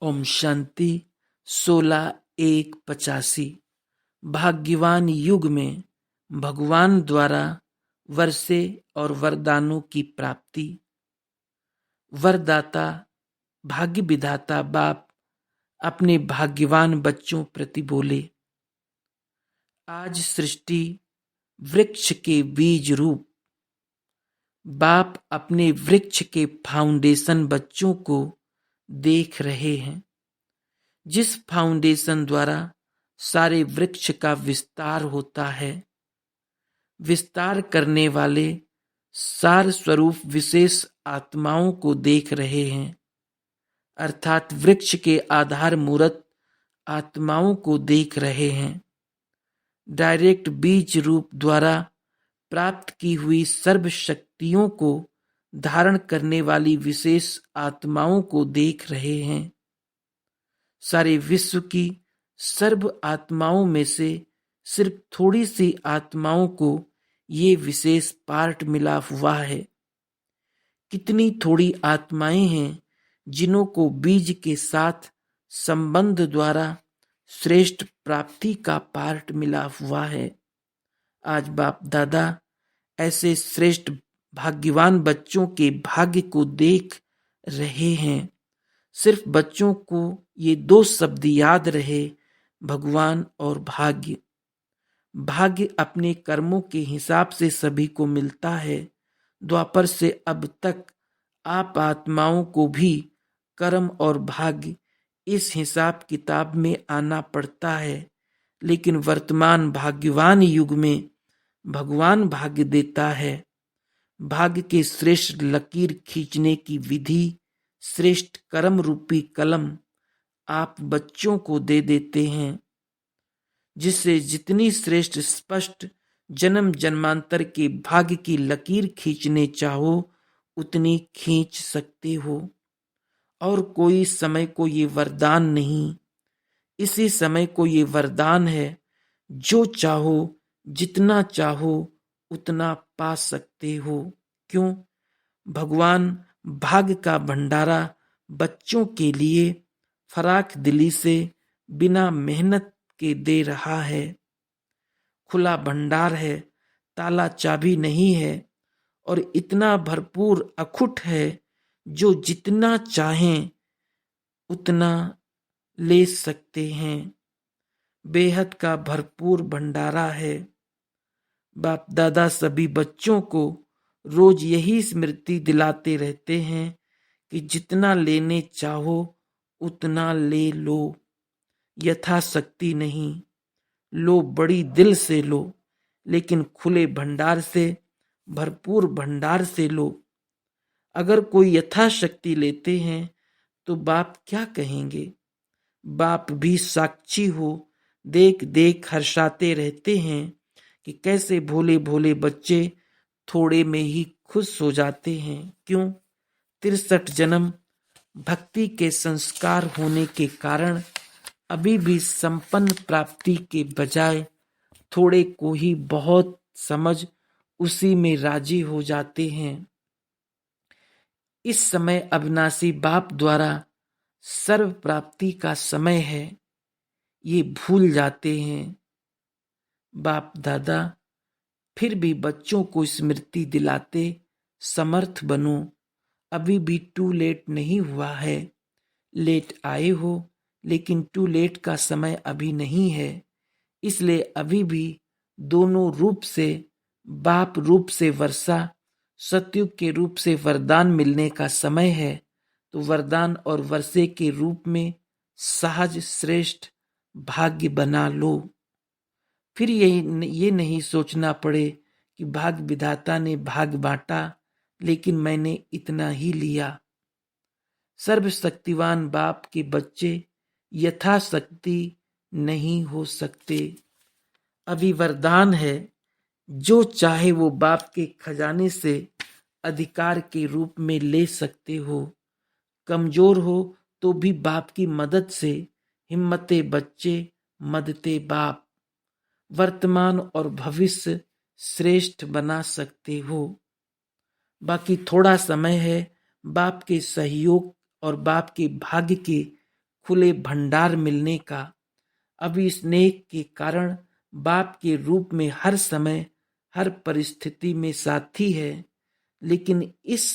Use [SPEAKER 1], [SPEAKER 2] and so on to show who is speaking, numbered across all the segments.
[SPEAKER 1] ओम शांति 16/1/85। भाग्यवान युग में भगवान द्वारा वर्षे और वरदानों की प्राप्ति। वरदाता भाग्य विधाता बाप अपने भाग्यवान बच्चों प्रति बोले, आज सृष्टि वृक्ष के बीज रूप बाप अपने वृक्ष के फाउंडेशन बच्चों को देख रहे हैं, जिस फाउंडेशन द्वारा सारे वृक्ष का विस्तार होता है। विस्तार करने वाले सार स्वरूप विशेष आत्माओं को देख रहे हैं, अर्थात वृक्ष के आधार मूर्त आत्माओं को देख रहे हैं। डायरेक्ट बीज रूप द्वारा प्राप्त की हुई सर्व शक्तियों को धारण करने वाली विशेष आत्माओं को देख रहे हैं। सारे विश्व की सर्व आत्माओं में से सिर्फ थोड़ी सी आत्माओं को ये विशेष पार्ट मिला हुआ है। कितनी थोड़ी आत्माएं हैं जिन्हों को बीज के साथ संबंध द्वारा श्रेष्ठ प्राप्ति का पार्ट मिला हुआ है। आज बाप दादा ऐसे श्रेष्ठ भाग्यवान बच्चों के भाग्य को देख रहे हैं। सिर्फ बच्चों को ये दो शब्द याद रहे, भगवान और भाग्य। भाग्य अपने कर्मों के हिसाब से सभी को मिलता है। द्वापर से अब तक आप आत्माओं को भी कर्म और भाग्य इस हिसाब किताब में आना पड़ता है, लेकिन वर्तमान भाग्यवान युग में भगवान भाग्य देता है। भाग्य के श्रेष्ठ लकीर खींचने की विधि श्रेष्ठ कर्म रूपी कलम आप बच्चों को दे देते हैं, जिससे जितनी श्रेष्ठ स्पष्ट जन्म जन्मांतर के भाग्य की लकीर खींचने चाहो उतनी खींच सकते हो। और कोई समय को ये वरदान नहीं, इसी समय को ये वरदान है। जो चाहो जितना चाहो उतना पा सकते हो। क्यों? भगवान भाग्य का भंडारा बच्चों के लिए फराख दिली से बिना मेहनत के दे रहा है। खुला भंडार है, ताला चाबी नहीं है, और इतना भरपूर अखुट है जो जितना चाहें उतना ले सकते हैं। बेहद का भरपूर भंडारा है। बाप दादा सभी बच्चों को रोज यही स्मृति दिलाते रहते हैं कि जितना लेने चाहो उतना ले लो, यथाशक्ति नहीं। लो बड़ी दिल से लो, लेकिन खुले भंडार से, भरपूर भंडार से लो। अगर कोई यथाशक्ति लेते हैं तो बाप क्या कहेंगे? बाप भी साक्षी हो, देख देख हर्षाते रहते हैं कि कैसे भोले भोले बच्चे थोड़े में ही खुश हो जाते हैं। क्यों? 63 जन्म भक्ति के संस्कार होने के कारण अभी भी संपन्न प्राप्ति के बजाय थोड़े को ही बहुत समझ उसी में राजी हो जाते हैं। इस समय अविनाशी बाप द्वारा सर्व प्राप्ति का समय है, ये भूल जाते हैं। बाप दादा फिर भी बच्चों को स्मृति दिलाते, समर्थ बनो। अभी भी टू लेट नहीं हुआ है। लेट आए हो, लेकिन टू लेट का समय अभी नहीं है। इसलिए अभी भी दोनों रूप से, बाप रूप से वर्षा, सतयुग के रूप से वरदान मिलने का समय है। तो वरदान और वर्षे के रूप में सहज श्रेष्ठ भाग्य बना लो। फिर ये नहीं सोचना पड़े कि भाग्य विधाता ने भाग बांटा लेकिन मैंने इतना ही लिया। सर्वशक्तिवान बाप के बच्चे यथाशक्ति नहीं हो सकते। अभी वरदान है, जो चाहे वो बाप के खजाने से अधिकार के रूप में ले सकते हो। कमजोर हो तो भी बाप की मदद से हिम्मते बच्चे, मदते बाप, वर्तमान और भविष्य श्रेष्ठ बना सकते हो। बाकी थोड़ा समय है। बाप के सहयोग और बाप के भाग्य के खुले भंडार मिलने का। अभी स्नेह के कारण बाप के रूप में हर समय हर परिस्थिति में साथी है, लेकिन इस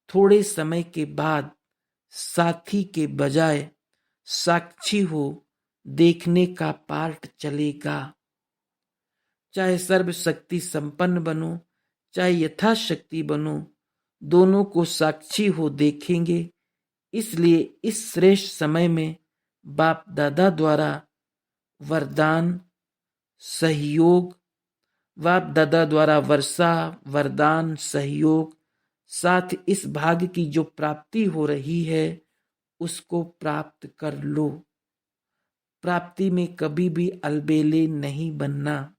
[SPEAKER 1] थोड़े समय के बाद साथी के बजाय साक्षी हो देखने का पार्ट चलेगा। चाहे सर्वशक्ति संपन्न बनो, चाहे यथाशक्ति बनो, दोनों को साक्षी हो देखेंगे। इसलिए इस श्रेष्ठ समय में बाप दादा द्वारा वरदान, सहयोग, बाप दादा द्वारा वर्षा, वरदान, सहयोग, साथ इस भाग्य की जो प्राप्ति हो रही है उसको प्राप्त कर लो। प्राप्ति में कभी भी अलबेले नहीं बनना।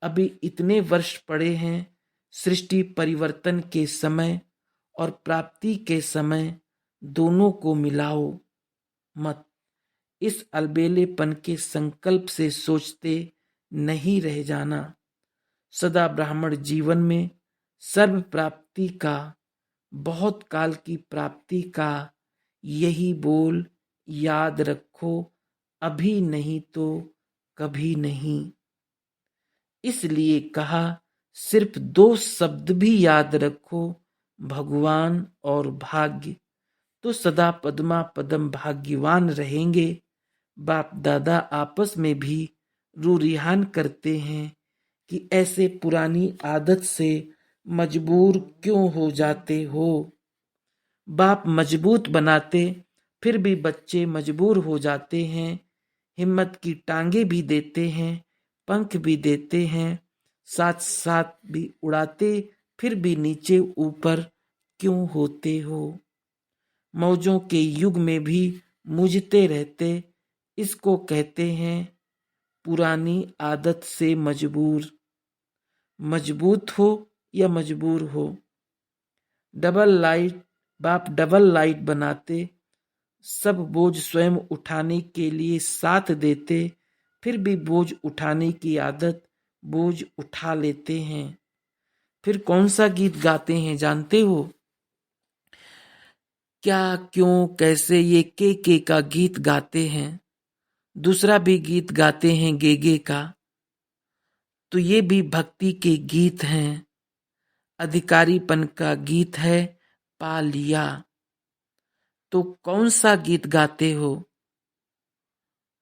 [SPEAKER 1] अभी इतने वर्ष पड़े हैं, सृष्टि परिवर्तन के समय और प्राप्ति के समय दोनों को मिलाओ मत। इस अलबेलेपन के संकल्प से सोचते नहीं रह जाना। सदा ब्राह्मण जीवन में सर्व प्राप्ति का, बहुत काल की प्राप्ति का यही बोल याद रखो, अभी नहीं तो कभी नहीं। इसलिए कहा सिर्फ 2 शब्द भी याद रखो, भगवान और भाग्य, तो सदा पद्मा पदम भाग्यवान रहेंगे। बाप दादा आपस में भी रूरिहान करते हैं कि ऐसे पुरानी आदत से मजबूर क्यों हो जाते हो। बाप मजबूत बनाते फिर भी बच्चे मजबूर हो जाते हैं। हिम्मत की टांगे भी देते हैं, पंख भी देते हैं, साथ साथ भी उड़ाते, फिर भी नीचे ऊपर क्यों होते हो। मौजों के युग में भी मुझते रहते, इसको कहते हैं पुरानी आदत से मजबूर। मजबूत हो या मजबूर हो, डबल लाइट बाप डबल लाइट बनाते, सब बोझ स्वयं उठाने के लिए साथ देते, फिर भी बोझ उठाने की आदत बोझ उठा लेते हैं। फिर कौन सा गीत गाते हैं जानते हो? क्या, क्यों, कैसे, ये के का गीत गाते हैं। दूसरा भी गीत गाते हैं गे का। तो ये भी भक्ति के गीत हैं। अधिकारीपन का गीत है पा लिया। तो कौन सा गीत गाते हो?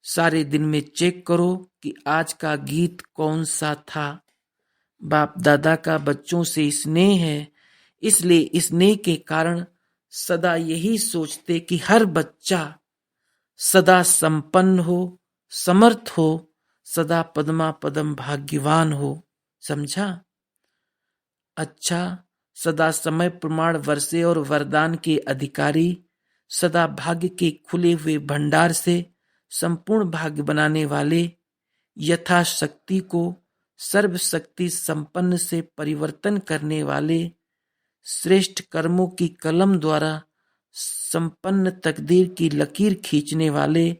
[SPEAKER 1] सारे दिन में चेक करो कि आज का गीत कौन सा था। बाप दादा का बच्चों से स्नेह है, इसलिए स्नेह के कारण सदा यही सोचते कि हर बच्चा सदा संपन्न हो, समर्थ हो, सदा पद्मा पदम भाग्यवान हो। समझा? अच्छा, सदा समय प्रमाण वर्षे और वरदान के अधिकारी, सदा भाग्य के खुले हुए भंडार से संपूर्ण भाग्य बनाने वाले, यथाशक्ति को सर्वशक्ति संपन्न से परिवर्तन करने वाले, श्रेष्ठ कर्मों की कलम द्वारा संपन्न तकदीर की लकीर खींचने वाले,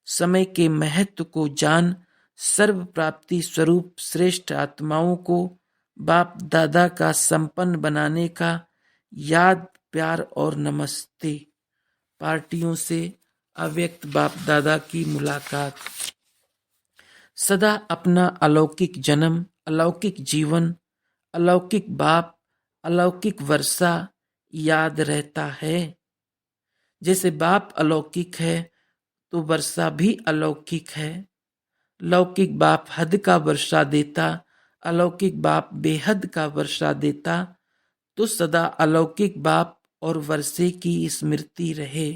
[SPEAKER 1] समय के महत्व को जान सर्व प्राप्ति स्वरूप श्रेष्ठ आत्माओं को बाप दादा का संपन्न बनाने का याद, प्यार और नमस्ते। पार्टियों से अव्यक्त बाप दादा की मुलाकात। सदा अपना अलौकिक जन्म, अलौकिक जीवन, अलौकिक बाप, अलौकिक वर्षा याद रहता है। जैसे बाप अलौकिक है तो वर्षा भी अलौकिक है। लौकिक बाप हद का वर्षा देता, अलौकिक बाप बेहद का वर्षा देता, तो सदा अलौकिक बाप और वर्षे की स्मृति रहे।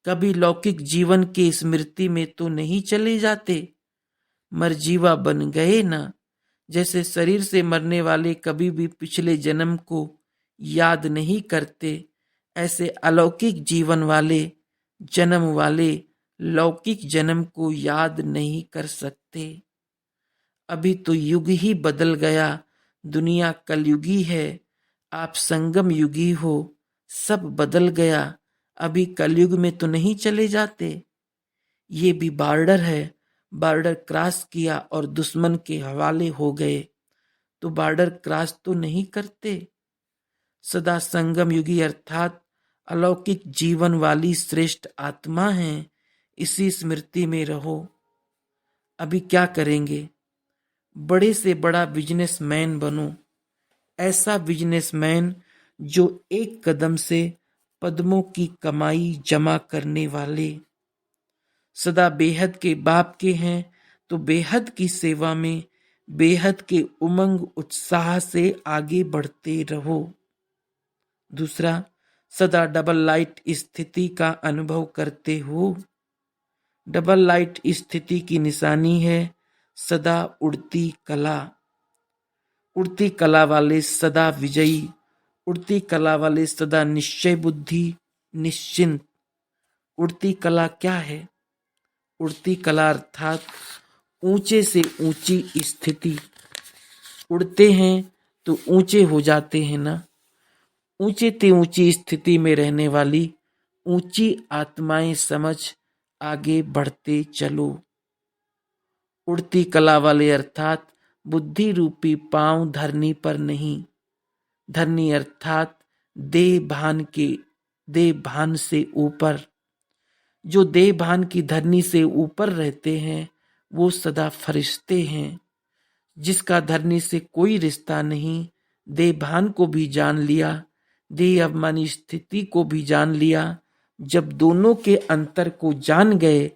[SPEAKER 1] कभी लौकिक जीवन की स्मृति में तो नहीं चले जाते, मरजीवा बन गए ना। जैसे शरीर से मरने वाले कभी भी पिछले जन्म को याद नहीं करते, ऐसे अलौकिक जीवन वाले, जन्म वाले लौकिक जन्म को याद नहीं कर सकते। अभी तो युग ही बदल गया, दुनिया कलयुगी है, आप संगम युगी हो, सब बदल गया। अभी कलयुग में तो नहीं चले जाते। ये भी बॉर्डर है, बॉर्डर क्रॉस किया और दुश्मन के हवाले हो गए, तो बॉर्डर क्रॉस तो नहीं करते। सदा संगम युगी अर्थात अलौकिक जीवन वाली श्रेष्ठ आत्मा हैं, इसी स्मृति में रहो। अभी क्या करेंगे? बड़े से बड़ा बिजनेसमैन बनो, ऐसा बिजनेसमैन जो एक कदम से पद्मों की कमाई जमा करने वाले। सदा बेहद के बाप के हैं तो बेहद की सेवा में बेहद के उमंग उत्साह से आगे बढ़ते रहो। दूसरा, सदा डबल लाइट स्थिति का अनुभव करते हो। डबल लाइट स्थिति की निशानी है सदा उड़ती कला। उड़ती कला वाले सदा विजयी, उड़ती कला वाले सदा निश्चय बुद्धि, निश्चिंत। उड़ती कला क्या है? उड़ती कला अर्थात ऊंचे से ऊंची स्थिति। उड़ते हैं तो ऊंचे हो जाते हैं ना। ऊंचे से ऊंची स्थिति में रहने वाली ऊंची आत्माएं समझ आगे बढ़ते चलो। उड़ती कला वाले अर्थात बुद्धि रूपी पांव धरनी पर नहीं, धरनी अर्थात देह भान से ऊपर। जो देह भान की धरनी से ऊपर रहते हैं वो सदा फरिश्ते हैं। जिसका धरनी से कोई रिश्ता नहीं, देह भान को भी जान लिया, देह अभिमानी स्थिति को भी जान लिया। जब दोनों के अंतर को जान गए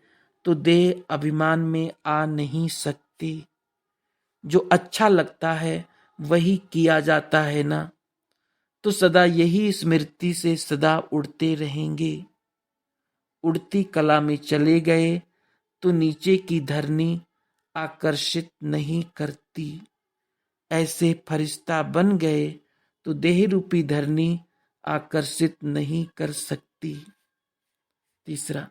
[SPEAKER 1] तो देह अभिमान में आ नहीं सकती। जो अच्छा लगता है वही किया जाता है ना, तो सदा यही स्मृति से सदा उड़ते रहेंगे। उड़ती कला में चले गए तो नीचे की धरनी आकर्षित नहीं करती। ऐसे फरिश्ता बन गए तो देह रूपी धरनी आकर्षित नहीं कर सकती। तीसरा,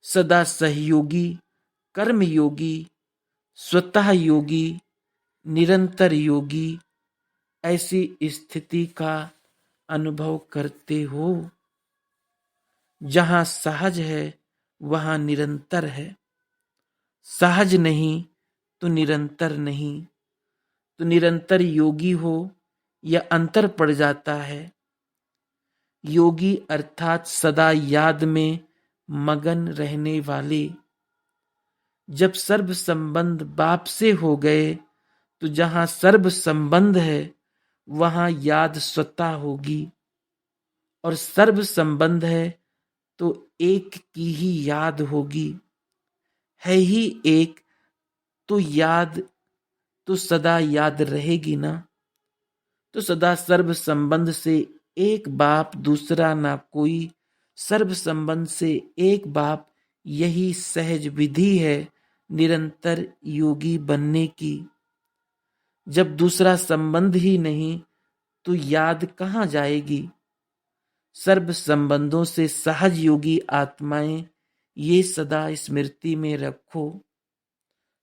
[SPEAKER 1] सदा सहयोगी, कर्म योगी, स्वतः योगी, निरंतर योगी, ऐसी स्थिति का अनुभव करते हो। जहां सहज है वहां निरंतर है, सहज नहीं तो निरंतर नहीं। तो निरंतर योगी हो या अंतर पड़ जाता है। योगी अर्थात सदा याद में मगन रहने वाले। जब सर्व संबंध बाप से हो गए तो जहां सर्व संबंध है वहां याद स्वतः होगी, और सर्व संबंध है तो एक की ही याद होगी। है ही एक तो याद तो सदा याद रहेगी ना। तो सदा सर्व संबंध से एक बाप दूसरा ना कोई, सर्व संबंध से एक बाप, यही सहज विधि है निरंतर योगी बनने की। जब दूसरा संबंध ही नहीं तो याद कहाँ जाएगी। सर्व संबंधों से सहज योगी आत्माएं ये सदा स्मृति में रखो।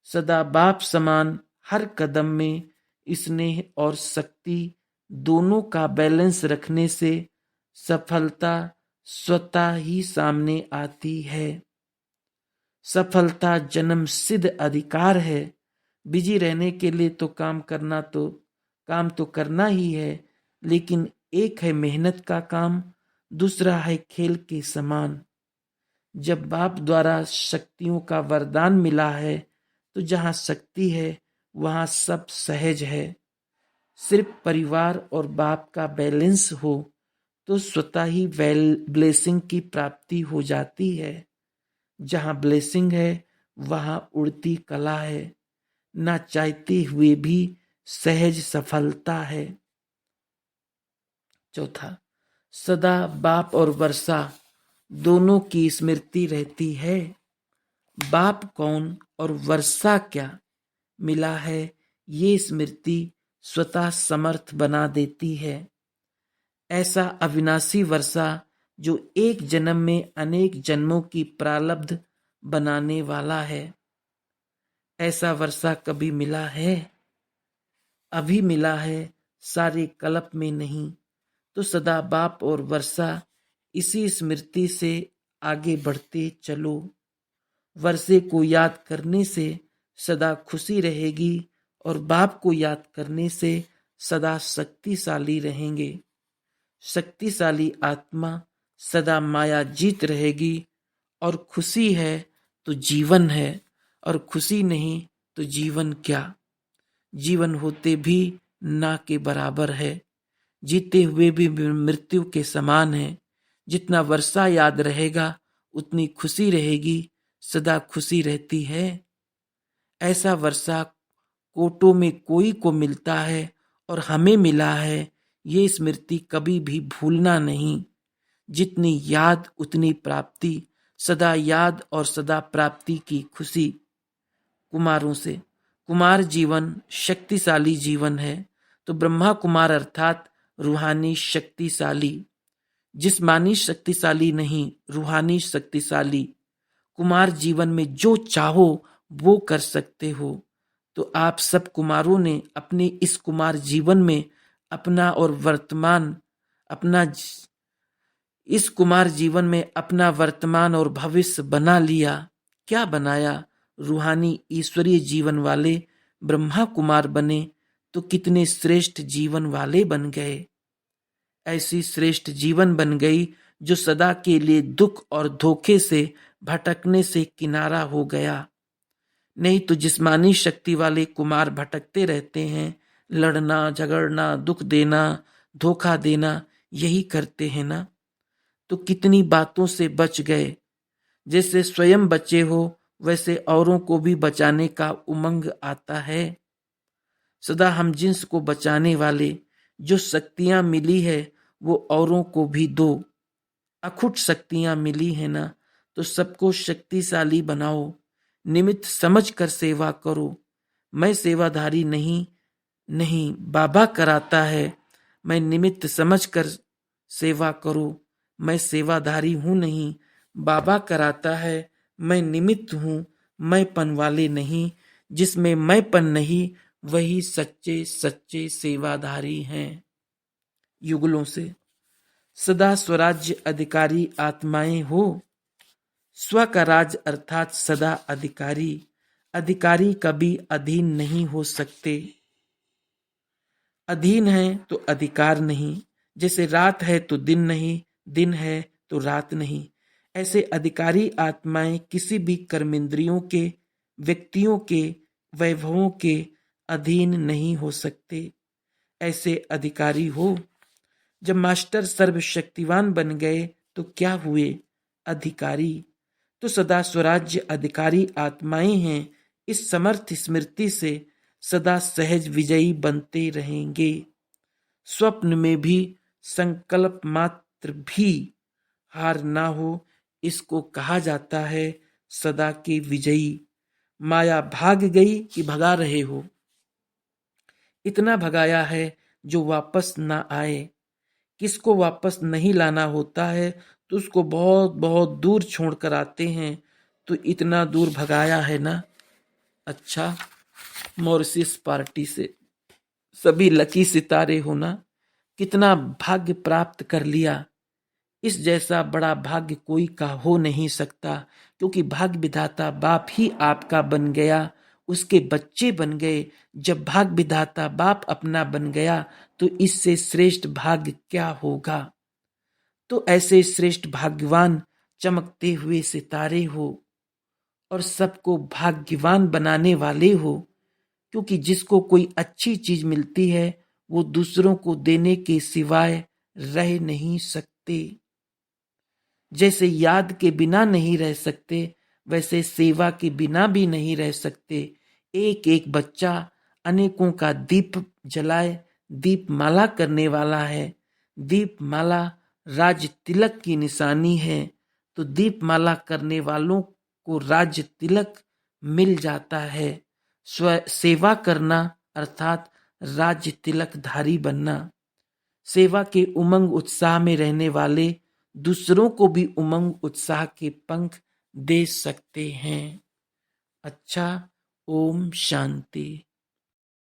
[SPEAKER 1] सदा बाप समान हर कदम में स्नेह और शक्ति दोनों का बैलेंस रखने से सफलता स्वतः ही सामने आती है। सफलता जन्म सिद्ध अधिकार है। बिजी रहने के लिए तो काम तो करना ही है, लेकिन एक है मेहनत का काम, दूसरा है खेल के समान। जब बाप द्वारा शक्तियों का वरदान मिला है तो जहां शक्ति है वहां सब सहज है। सिर्फ परिवार और बाप का बैलेंस हो तो स्वतः ही ब्लेसिंग की प्राप्ति हो जाती है। जहां ब्लेसिंग है वहां उड़ती कला है, ना चाहते हुए भी सहज सफलता है। चौथा, सदा बाप और वर्षा दोनों की स्मृति रहती है। बाप कौन और वर्षा क्या मिला है, ये स्मृति स्वतः समर्थ बना देती है। ऐसा अविनाशी वर्षा जो एक जन्म में अनेक जन्मों की प्रारब्ध बनाने वाला है। ऐसा वर्षा कभी मिला है? अभी मिला है, सारे कल्प में नहीं। तो सदा बाप और वर्षा इसी स्मृति से आगे बढ़ते चलो। वर्षे को याद करने से सदा खुशी रहेगी और बाप को याद करने से सदा शक्तिशाली रहेंगे। शक्तिशाली आत्मा सदा माया जीत रहेगी। और खुशी है तो जीवन है, और खुशी नहीं तो जीवन क्या। जीवन होते भी ना के बराबर है, जीते हुए भी मृत्यु के समान है। जितना वर्षा याद रहेगा उतनी खुशी रहेगी, सदा खुशी रहती है। ऐसा वर्षा कोटों में कोई को मिलता है और हमें मिला है, ये स्मृति कभी भी भूलना नहीं। जितनी याद उतनी प्राप्ति, सदा याद और सदा प्राप्ति की खुशी। कुमारों से, कुमार जीवन शक्तिशाली जीवन है, तो ब्रह्मा कुमार अर्थात रूहानी शक्तिशाली। जिस्मानी शक्तिशाली नहीं, रूहानी शक्तिशाली। कुमार जीवन में जो चाहो वो कर सकते हो। तो आप सब कुमारों ने अपने इस कुमार जीवन में अपना और वर्तमान अपना इस कुमार जीवन में अपना वर्तमान और भविष्य बना लिया। क्या बनाया? रूहानी ईश्वरीय जीवन वाले ब्रह्मा कुमार बने तो कितने श्रेष्ठ जीवन वाले बन गए। ऐसी श्रेष्ठ जीवन बन गई जो सदा के लिए दुख और धोखे से भटकने से किनारा हो गया। नहीं तो जिस्मानी शक्ति वाले कुमार भटकते रहते हैं, लड़ना झगड़ना दुख देना धोखा देना यही करते हैं ना। तो कितनी बातों से बच गए। जैसे स्वयं बचे हो वैसे औरों को भी बचाने का उमंग आता है। सदा हम जिन्स को बचाने वाले जो शक्तियां मिली है वो औरों को भी दो। अखुट शक्तियां मिली है ना, तो सबको शक्तिशाली बनाओ। निमित्त समझ कर सेवा करो। मैं सेवाधारी नहीं बाबा कराता है। मैं निमित्त समझ कर सेवा करो। मैं सेवाधारी हूं नहीं, बाबा कराता है। मैं निमित्त हूं, मैंपन वाले नहीं। जिसमें मैंपन नहीं वही सच्चे सच्चे सेवाधारी हैं। युगलों से, सदा स्वराज्य अधिकारी आत्माएं हो। स्व का राज अर्थात सदा अधिकारी। अधिकारी कभी अधीन नहीं हो सकते। अधीन है तो अधिकार नहीं। जैसे रात है तो दिन नहीं, दिन है तो रात नहीं। ऐसे अधिकारी आत्माएं किसी भी कर्मेंद्रियों के, व्यक्तियों के, वैभवों के अधीन नहीं हो सकते। ऐसे अधिकारी हो। जब मास्टर सर्वशक्तिवान बन गए तो क्या हुए? अधिकारी। तो सदा स्वराज्य अधिकारी आत्माएं हैं। इस समर्थ स्मृति से सदा सहज विजयी बनते रहेंगे। स्वप्न में भी संकल्प मात्र भी हार ना हो, इसको कहा जाता है सदा के विजयी। माया भाग गई कि भगा रहे हो? इतना भगाया है जो वापस ना आए। किसको वापस नहीं लाना होता है तो उसको बहुत बहुत दूर छोड़ कर आते हैं। तो इतना दूर भगाया है ना। अच्छा, मॉरिशस पार्टी से सभी लकी सितारे हो ना। कितना भाग्य प्राप्त कर लिया। इस जैसा बड़ा भाग्य कोई का हो नहीं सकता, क्योंकि भाग्य विधाता बाप ही आपका बन गया, उसके बच्चे बन गए। जब भाग्य विधाता बाप अपना बन गया तो इससे श्रेष्ठ भाग्य क्या होगा। तो ऐसे श्रेष्ठ भाग्यवान चमकते हुए सितारे हो और सबको भाग्यवान बनाने वाले हो। क्योंकि जिसको कोई अच्छी चीज मिलती है वो दूसरों को देने के सिवाय रह नहीं सकते। जैसे याद के बिना नहीं रह सकते वैसे सेवा के बिना भी नहीं रह सकते। एक एक बच्चा अनेकों का दीप जलाए दीपमाला करने वाला है। दीपमाला राज तिलक की निशानी है। तो दीपमाला करने वालों को राज तिलक मिल जाता है। सेवा करना अर्थात राज्य तिलक धारी बनना। सेवा के उमंग उत्साह में रहने वाले दूसरों को भी उमंग उत्साह के पंख दे सकते हैं। अच्छा, ओम शांति।